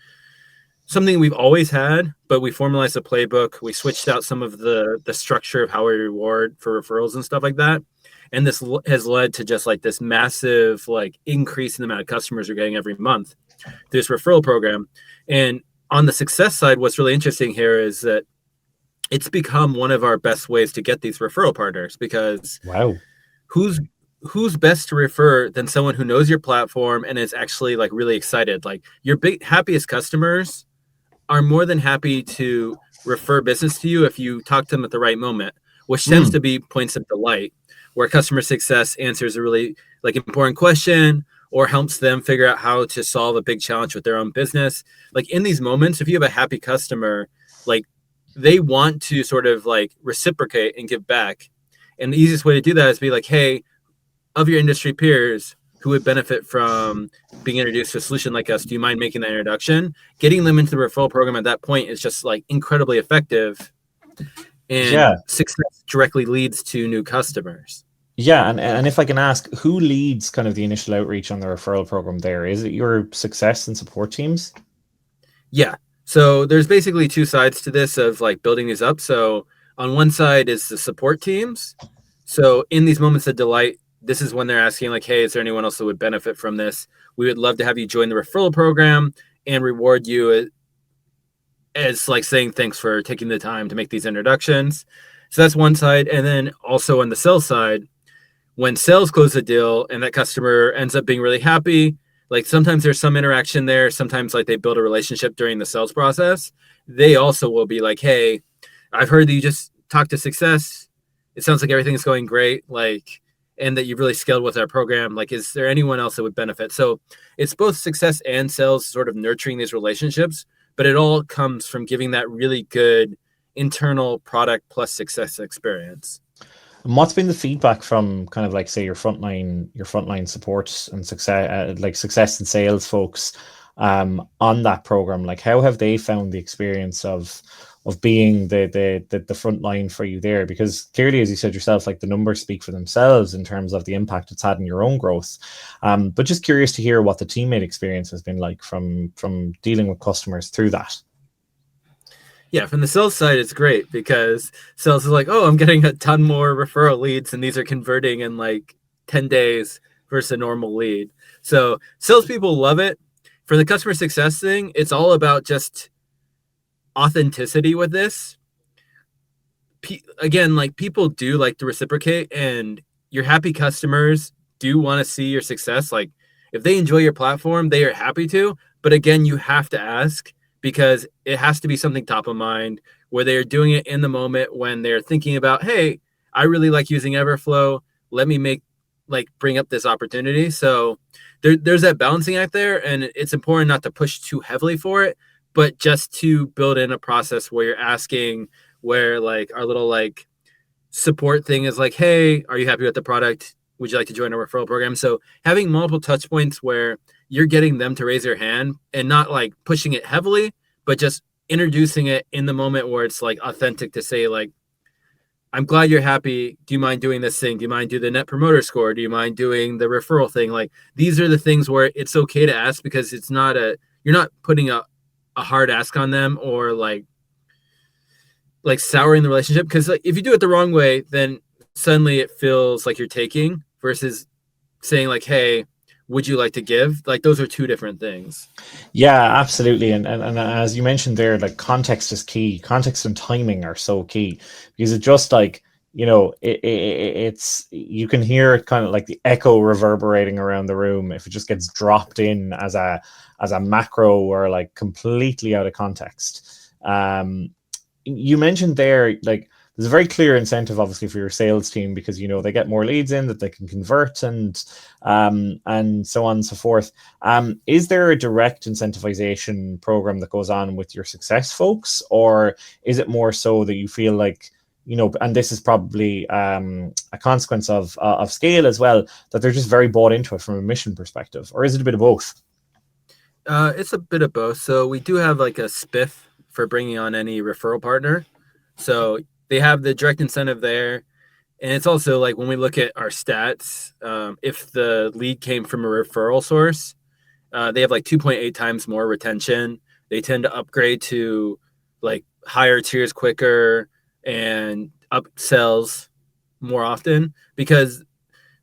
something we've always had, but we formalized a playbook. We switched out some of the structure of how we reward for referrals and stuff like that. And this has led to just like this massive like increase in the amount of customers we're getting every month through this referral program. And on the success side, what's really interesting here is that it's become one of our best ways to get these referral partners, because wow, who's best to refer than someone who knows your platform and is actually like really excited? Like your happiest customers are more than happy to refer business to you if you talk to them at the right moment, which tends to be points of delight, where customer success answers a really like important question or helps them figure out how to solve a big challenge with their own business. Like in these moments, if you have a happy customer, like they want to sort of like reciprocate and give back. And the easiest way to do that is be like, hey, of your industry peers who would benefit from being introduced to a solution like us, do you mind making that introduction? Getting them into the referral program at that point is just like incredibly effective, and success directly leads to new customers. Yeah, and if I can ask, who leads kind of the initial outreach on the referral program there? Is it your success and support teams? Yeah. So there's basically two sides to this of like building these up. So on one side is the support teams. So in these moments of delight, this is when they're asking like, hey, is there anyone else that would benefit from this? We would love to have you join the referral program and reward you as like saying thanks for taking the time to make these introductions. So that's one side. And then also on the sales side, when sales close a deal and that customer ends up being really happy, Like sometimes there's some interaction there. Sometimes like they build a relationship during the sales process. They also will be like, hey, I've heard that you just talked to success. It sounds like everything's going great. Like, and that you've really scaled with our program. Like, is there anyone else that would benefit? So it's both success and sales sort of nurturing these relationships, but it all comes from giving that really good internal product plus success experience. And what's been the feedback from kind of like say your frontline support and success like success and sales folks on that program? Like how have they found the experience of being the front line for you there? Because clearly, as you said yourself, like the numbers speak for themselves in terms of the impact it's had in your own growth. But just curious to hear what the teammate experience has been like from dealing with customers through that. Yeah, from the sales side, it's great because sales is like, oh, I'm getting a ton more referral leads, and these are converting in like 10 days versus a normal lead. So salespeople love it. For the customer success thing, it's all about just authenticity with this. Again, like people do like to reciprocate, and your happy customers do want to see your success. Like if they enjoy your platform, they are happy to. But again, you have to ask because it has to be something top of mind where they are doing it in the moment when they're thinking about, hey, I really like using Everflow. Let me bring up this opportunity. So there's that balancing act there, and it's important not to push too heavily for it, but just to build in a process where you're asking, where like our little like support thing is like, hey, are you happy with the product? Would you like to join a referral program? So having multiple touch points where you're getting them to raise their hand and not like pushing it heavily, but just introducing it in the moment where it's like authentic to say like, I'm glad you're happy. Do you mind doing this thing? Do you mind doing the net promoter score? Do you mind doing the referral thing? Like these are the things where it's okay to ask because it's not you're not putting a hard ask on them or like souring the relationship. Because like, if you do it the wrong way, then suddenly it feels like you're taking versus saying like, hey, would you like to give? Like those are two different things. Yeah, absolutely. And as you mentioned there, like context is key. Context and timing are so key because it just like, it's you can hear it kind of like the echo reverberating around the room if it just gets dropped in as a macro or like completely out of context. You mentioned there like there's a very clear incentive obviously for your sales team because they get more leads in that they can convert and so on and so forth. Is there a direct incentivization program that goes on with your success folks, or is it more so that you feel like and this is probably a consequence of scale as well, that they're just very bought into it from a mission perspective, or is it a bit of both? It's a bit of both. So we do have like a spiff for bringing on any referral partner. So they have the direct incentive there. And it's also like when we look at our stats, if the lead came from a referral source, they have like 2.8 times more retention. They tend to upgrade to like higher tiers quicker and upsells more often because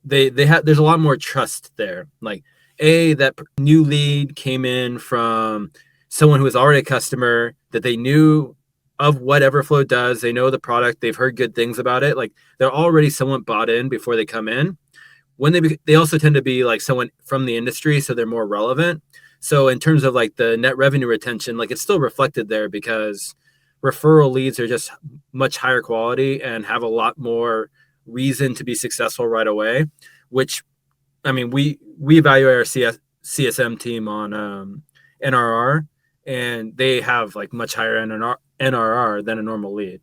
they have there's a lot more trust there. Like that new lead came in from someone who was already a customer that they knew of what Everflow does. They know the product. They've heard good things about it. Like they're already somewhat bought in before they come in. When they also tend to be like someone from the industry, so they're more relevant. So in terms of like the net revenue retention, like it's still reflected there because referral leads are just much higher quality and have a lot more reason to be successful right away. Which I mean, we evaluate our CSM team on NRR, and they have like much higher NRR than a normal lead.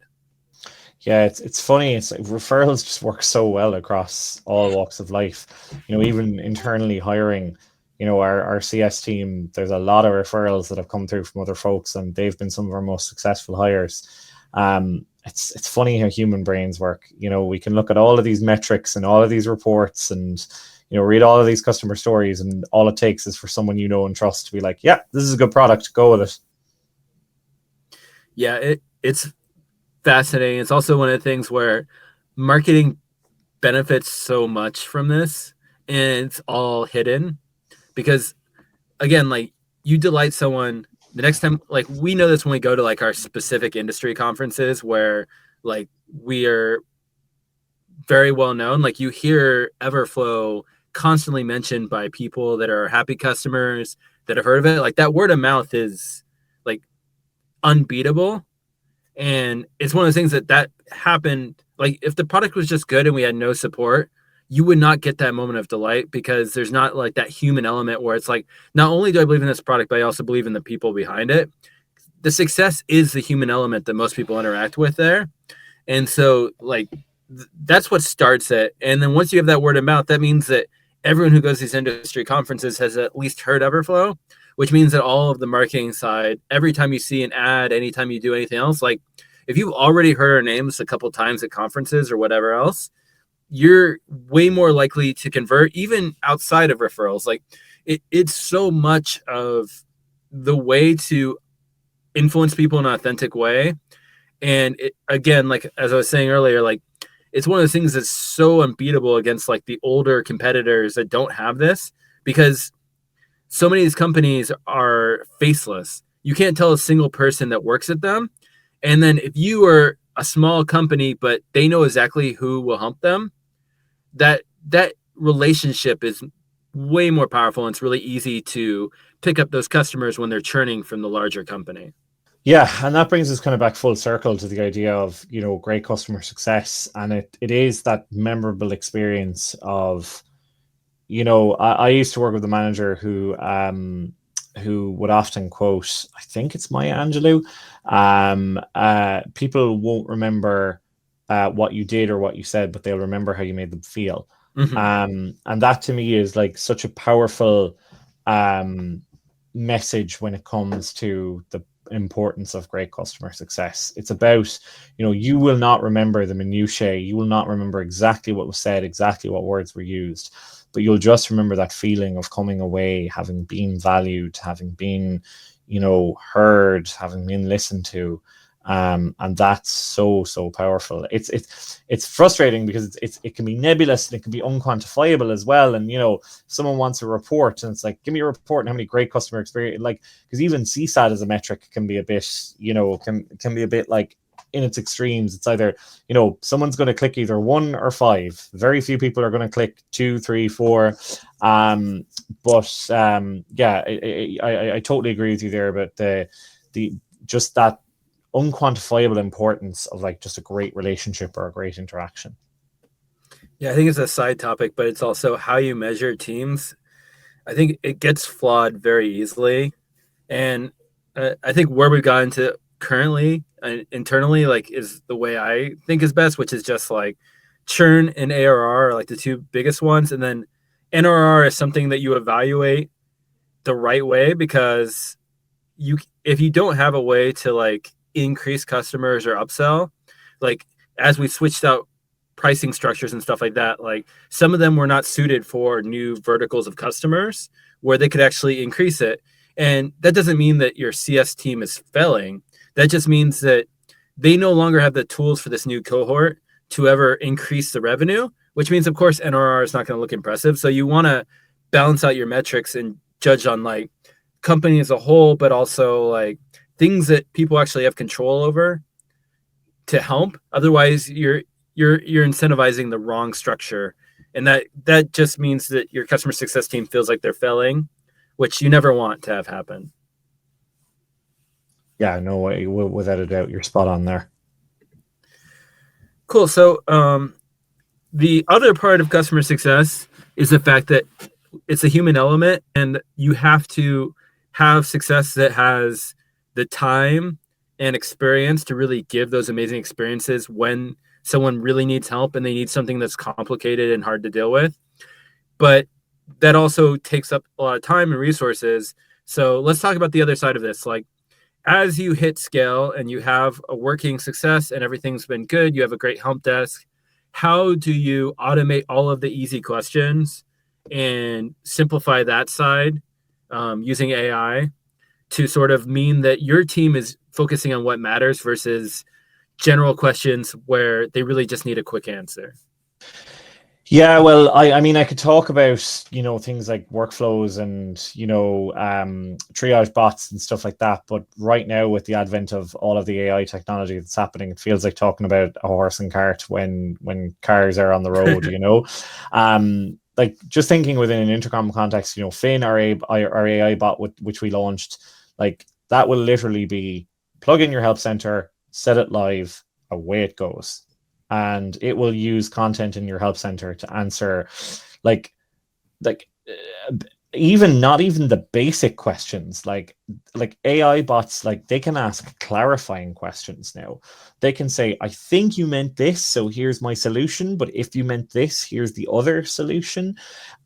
Yeah, it's funny. It's like referrals just work so well across all walks of life. Even internally hiring, our CS team, there's a lot of referrals that have come through from other folks, and they've been some of our most successful hires. It's funny how human brains work. We can look at all of these metrics and all of these reports and read all of these customer stories, and all it takes is for someone and trust to be like, yeah, this is a good product, go with it. Yeah, it's fascinating. It's also one of the things where marketing benefits so much from this, and it's all hidden because again, like you delight someone the next time. Like we know this when we go to like our specific industry conferences where like we are very well known. Like you hear Everflow constantly mentioned by people that are happy customers that have heard of it. Like that word of mouth is like unbeatable. And it's one of those things that happened. Like if the product was just good and we had no support, you would not get that moment of delight because there's not like that human element where it's like, not only do I believe in this product, but I also believe in the people behind it. The success is the human element that most people interact with there. And so like that's what starts it. And then once you have that word of mouth, that means that everyone who goes to these industry conferences has at least heard Everflow, which means that all of the marketing side, every time you see an ad, anytime you do anything else, like if you've already heard our names a couple times at conferences or whatever else, you're way more likely to convert even outside of referrals. Like it's so much of the way to influence people in an authentic way. And again, like as I was saying earlier, like it's one of those things that's so unbeatable against like the older competitors that don't have this, because so many of these companies are faceless. You can't tell a single person that works at them. And then if you are a small company, but they know exactly who will help them, that relationship is way more powerful. And it's really easy to pick up those customers when they're churning from the larger company. Yeah, and that brings us kind of back full circle to the idea of, great customer success. And it is that memorable experience of, I used to work with a manager who would often quote, I think it's Maya Angelou, people won't remember what you did or what you said, but they'll remember how you made them feel. And that to me is like such a powerful message when it comes to the importance of great customer success. It's about, you will not remember the minutiae, you will not remember exactly what was said, exactly what words were used, but you'll just remember that feeling of coming away having been valued, having been, heard, having been listened to. And that's so powerful. It's frustrating because it can be nebulous and it can be unquantifiable as well. And someone wants a report and it's like, give me a report on how many great customer experience, like, because even CSAT as a metric can be a bit, can be a bit like in its extremes. It's either, someone's going to click either 1 or 5. Very few people are going to click 2, 3, 4. Yeah, I totally agree with you there about the just that unquantifiable importance of like just a great relationship or a great interaction. Yeah, I think it's a side topic, but it's also how you measure teams. I think it gets flawed very easily. And I think where we've gotten to currently internally, like, is the way I think is best, which is just like churn and ARR are like the two biggest ones. And then NRR is something that you evaluate the right way, because if you don't have a way to like increase customers or upsell, like as we switched out pricing structures and stuff like that, like some of them were not suited for new verticals of customers where they could actually increase it. And that doesn't mean that your CS team is failing. That just means that they no longer have the tools for this new cohort to ever increase the revenue, which means, of course, NRR is not going to look impressive. So you want to balance out your metrics and judge on like company as a whole, but also like things that people actually have control over to help. Otherwise, you're incentivizing the wrong structure, and that just means that your customer success team feels like they're failing, which you never want to have happen. Yeah, no way, without a doubt, you're spot on there. Cool. So the other part of customer success is the fact that it's a human element, and you have to have success that has the time and experience to really give those amazing experiences when someone really needs help and they need something that's complicated and hard to deal with. But that also takes up a lot of time and resources. So let's talk about the other side of this. Like, as you hit scale and you have a working success and everything's been good, you have a great help desk, how do you automate all of the easy questions and simplify that side using AI to sort of mean that your team is focusing on what matters versus general questions where they really just need a quick answer? Yeah, well, I mean, I could talk about, things like workflows and, triage bots and stuff like that. But right now, with the advent of all of the AI technology that's happening, it feels like talking about a horse and cart when cars are on the road, like just thinking within an Intercom context, Finn, our AI bot, which we launched, like that will literally be plug in your help center, set it live, away it goes. And it will use content in your help center to answer like even not even the basic questions, like AI bots, like they can ask clarifying questions now. They can say, I think you meant this, so here's my solution, but if you meant this, here's the other solution.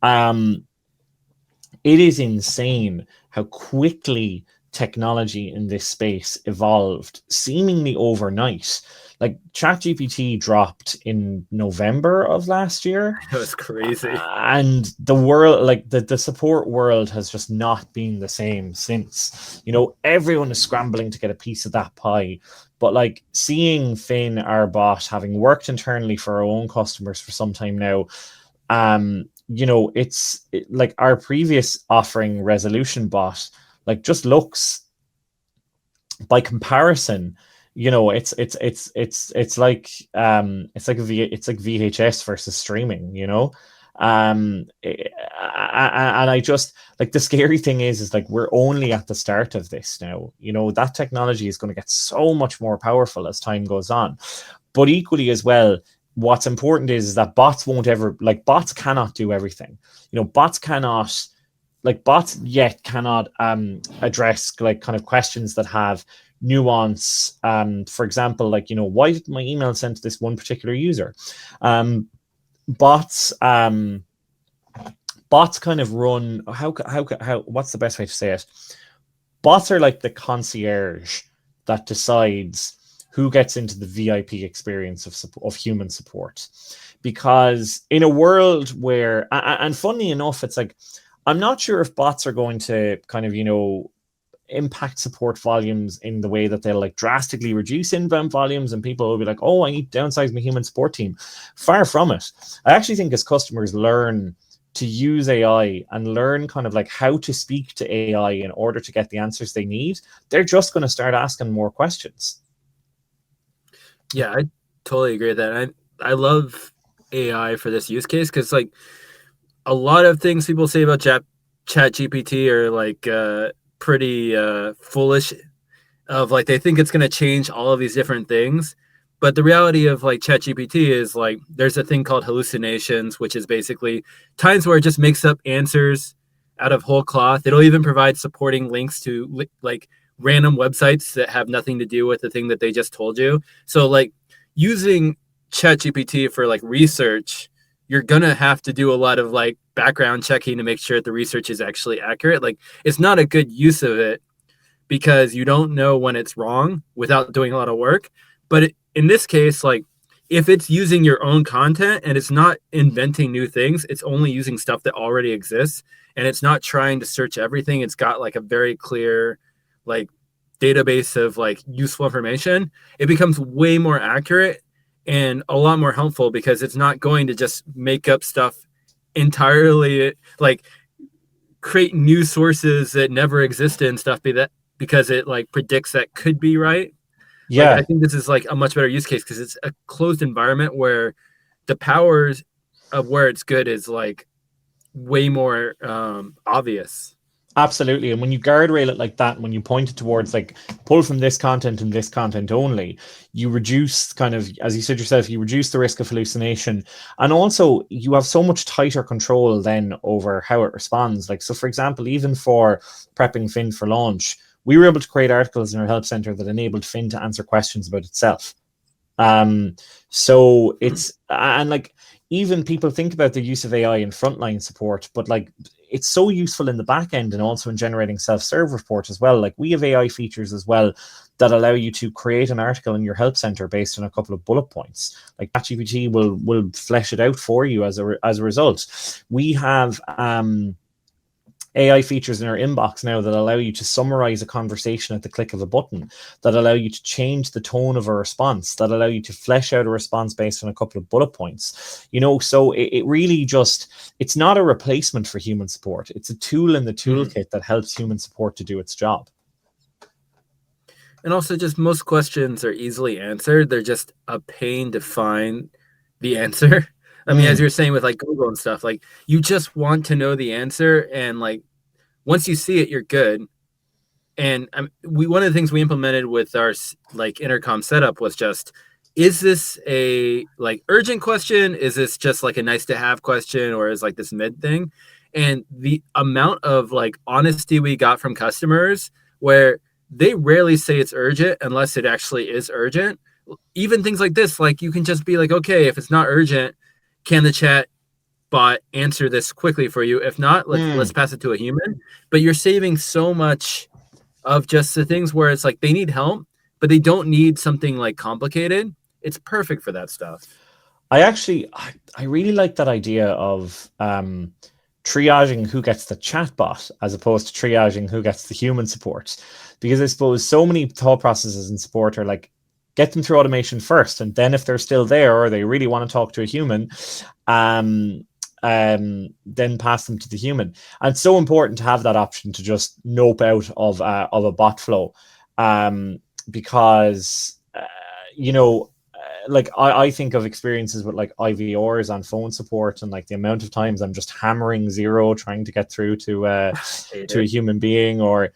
It is insane how quickly technology in this space evolved seemingly overnight. Like ChatGPT dropped in November of last year, It was crazy. and the world, like the support world, has just not been the same since. Everyone is scrambling to get a piece of that pie. But like seeing Finn, our bot, having worked internally for our own customers for some time now, like our previous offering, Resolution Bot, like just looks, by comparison, it's like VHS versus streaming, and I just, like, the scary thing is like we're only at the start of this now. That technology is going to get so much more powerful as time goes on. But equally as well, what's important is that bots won't ever, like, bots cannot do everything. Bots yet cannot address like kind of questions that have nuance. For example, like, why did my email sent to this one particular user? Bots bots kind of run, how what's the best way to say it? Bots are like the concierge that decides who gets into the VIP experience of human support. Because in a world where, and funnily enough, it's like, I'm not sure if bots are going to kind of, impact support volumes in the way that they'll like drastically reduce inbound volumes and people will be like, oh, I need to downsize my human support team. Far from it. I actually think as customers learn to use AI and learn kind of like how to speak to AI in order to get the answers they need, they're just going to start asking more questions. Yeah, I totally agree with that. I love AI for this use case because like a lot of things people say about Chat GPT are like pretty foolish. Of like they think it's going to change all of these different things, but the reality of like Chat GPT is like there's a thing called hallucinations, which is basically times where it just makes up answers out of whole cloth. It'll even provide supporting links to like random websites that have nothing to do with the thing that they just told you. So like using Chat GPT for like research, you're gonna have to do a lot of like background checking to make sure that the research is actually accurate. Like it's not a good use of it because you don't know when it's wrong without doing a lot of work. But in this case, like if it's using your own content and it's not inventing new things, it's only using stuff that already exists and it's not trying to search everything. It's got like a very clear like database of like useful information. It becomes way more accurate and a lot more helpful because it's not going to just make up stuff entirely, like create new sources that never existed and stuff because it like predicts that could be right. Like I Yeah, think this is like a much better use case because it's a closed environment where the powers of where it's good is like way more obvious. absolutely. And when you guardrail it like that, when you point it towards like pull from this content and this content only, you reduce kind of, as you said yourself, you reduce the risk of hallucination. And also you have so much tighter control then over how it responds. Like, so for example, even for prepping Finn for launch, we were able to create articles in our help center that enabled Finn to answer questions about itself. Um, so it's, and like, even people think about the use of AI in frontline support, but like it's so useful in the back end and also in generating self-serve reports as well. Like we have AI features as well that allow you to create an article in your help center based on a couple of bullet points. Like ChatGPT will flesh it out for you as a result. We have AI features in our inbox now that allow you to summarize a conversation at the click of a button, that allow you to change the tone of a response, that allow you to flesh out a response based on a couple of bullet points. So it really just, it's not a replacement for human support. It's a tool in the toolkit that helps human support to do its job. And also just most questions are easily answered. They're just a pain to find the answer. I mean, as you're saying with like Google and stuff, like you just want to know the answer, and like once you see it, you're good. And one of the things we implemented with our like intercom setup was just, is this a like urgent question? Is this just like a nice to have question, or is like this mid thing? And the amount of like honesty we got from customers where they rarely say it's urgent unless it actually is urgent. Even things like this, like you can just be like, okay, if it's not urgent, can the chat bot answer this quickly for you? If not, let's pass it to a human. But you're saving so much of just the things where it's like they need help, but they don't need something like complicated. It's perfect for that stuff. I really like that idea of triaging who gets the chatbot as opposed to triaging who gets the human support, because I suppose so many thought processes in support are like, get them through automation first, and then if they're still there or they really want to talk to a human, then pass them to the human. And it's so important to have that option to just nope out of a bot flow, because like I think of experiences with like IVRs on phone support, and like the amount of times I'm just hammering zero trying to get through to a human being, or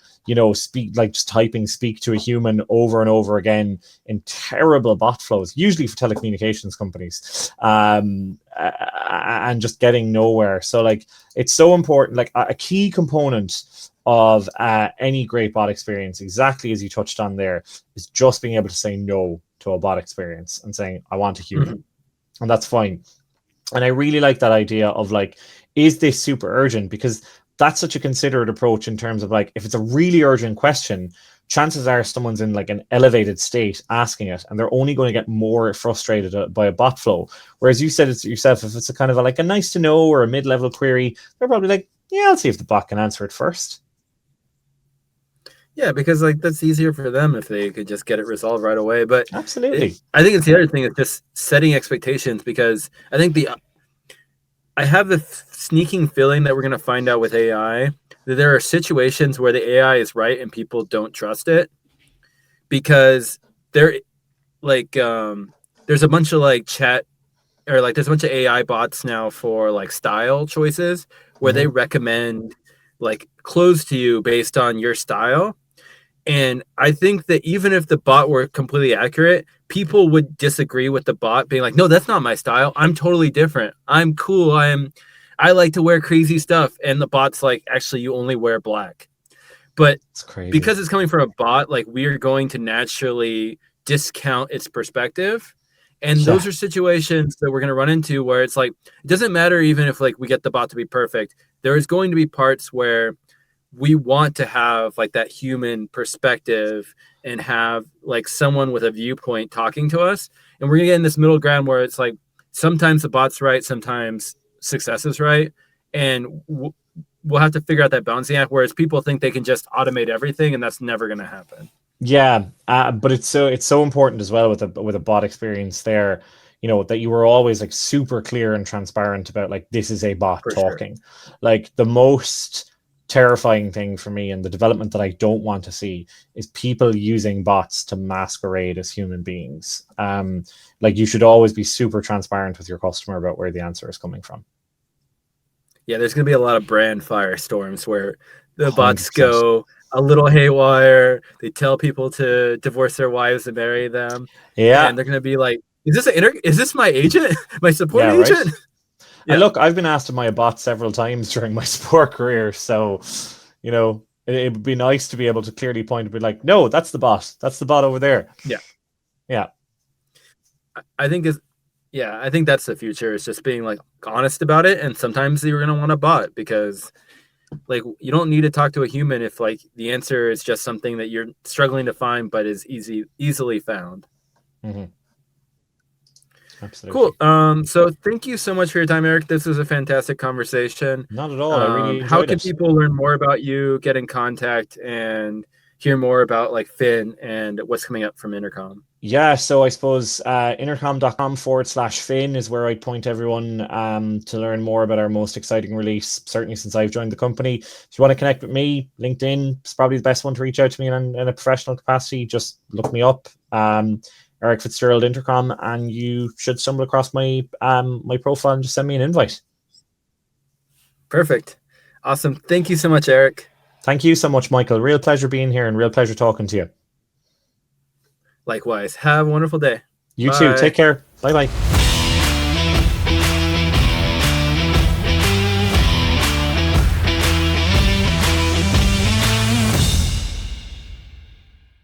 speak, like just typing speak to a human over and over again in terrible bot flows, usually for telecommunications companies, and just getting nowhere. So like it's so important, like a key component of any great bot experience, exactly as you touched on there, is just being able to say no to a bot experience and saying, I want a human. And that's fine. And I really like that idea of like, is this super urgent? Because that's such a considerate approach in terms of like, if it's a really urgent question, chances are someone's in like an elevated state asking it, and they're only going to get more frustrated by a bot flow. Whereas you said it yourself, if it's a kind of like a nice to know or a mid-level query, they're probably like, yeah, I'll see if the bot can answer it first. Yeah, because like that's easier for them if they could just get it resolved right away. But absolutely, I think it's the other thing is just setting expectations, because I think I have the sneaking feeling that we're going to find out with AI that there are situations where the AI is right and people don't trust it, because there like there's a bunch of like chat, or like there's a bunch of AI bots now for like style choices where they recommend like clothes to you based on your style. And I think that even if the bot were completely accurate, people would disagree with the bot being like, no, that's not my style. I'm totally different. I'm cool. I like to wear crazy stuff. And the bot's like, actually, you only wear black. But because it's coming from a bot, like we are going to naturally discount its perspective. And those are situations that we're going to run into where it's like, it doesn't matter even if like we get the bot to be perfect. There is going to be parts where we want to have like that human perspective and have like someone with a viewpoint talking to us. And we're gonna get in this middle ground where it's like sometimes the bot's right, sometimes success is right. And we'll have to figure out that balancing act, whereas people think they can just automate everything, and that's never going to happen. Yeah, but it's so important as well with a bot experience there, that you were always like super clear and transparent about like, this is a bot talking. Sure. Like the most terrifying thing for me and the development that I don't want to see is people using bots to masquerade as human beings. Like you should always be super transparent with your customer about where the answer is coming from. Yeah, there's going to be a lot of brand firestorms where the 100%. Bots go a little haywire. They tell people to divorce their wives and marry them. Yeah. And they're going to be like, is this my agent? My support agent? Right. Yeah. And look, I've been asked to my bot several times during my support career. So, it would be nice to be able to clearly point and be like, no, that's the bot. That's the bot over there. Yeah. Yeah. I think that's the future. It's just being like honest about it. And sometimes you're going to want a bot because like you don't need to talk to a human if like the answer is just something that you're struggling to find, but is easily found. Mm-hmm. Absolutely. Cool. So thank you so much for your time, Eric. This was a fantastic conversation. Not at all. I really enjoyed it. How can people learn more about you, get in contact, and hear more about like Finn and what's coming up from Intercom? Yeah, so I suppose intercom.com/Finn is where I'd point everyone to learn more about our most exciting release, certainly since I've joined the company. If you want to connect with me, LinkedIn is probably the best one to reach out to me in a professional capacity. Just look me up. Eric Fitzgerald Intercom, and you should stumble across my my profile and just send me an invite. Perfect. Awesome. Thank you so much, Eric. Thank you so much, Michael. Real pleasure being here and real pleasure talking to you. Likewise. Have a wonderful day. You too. Bye. Take care. Bye bye.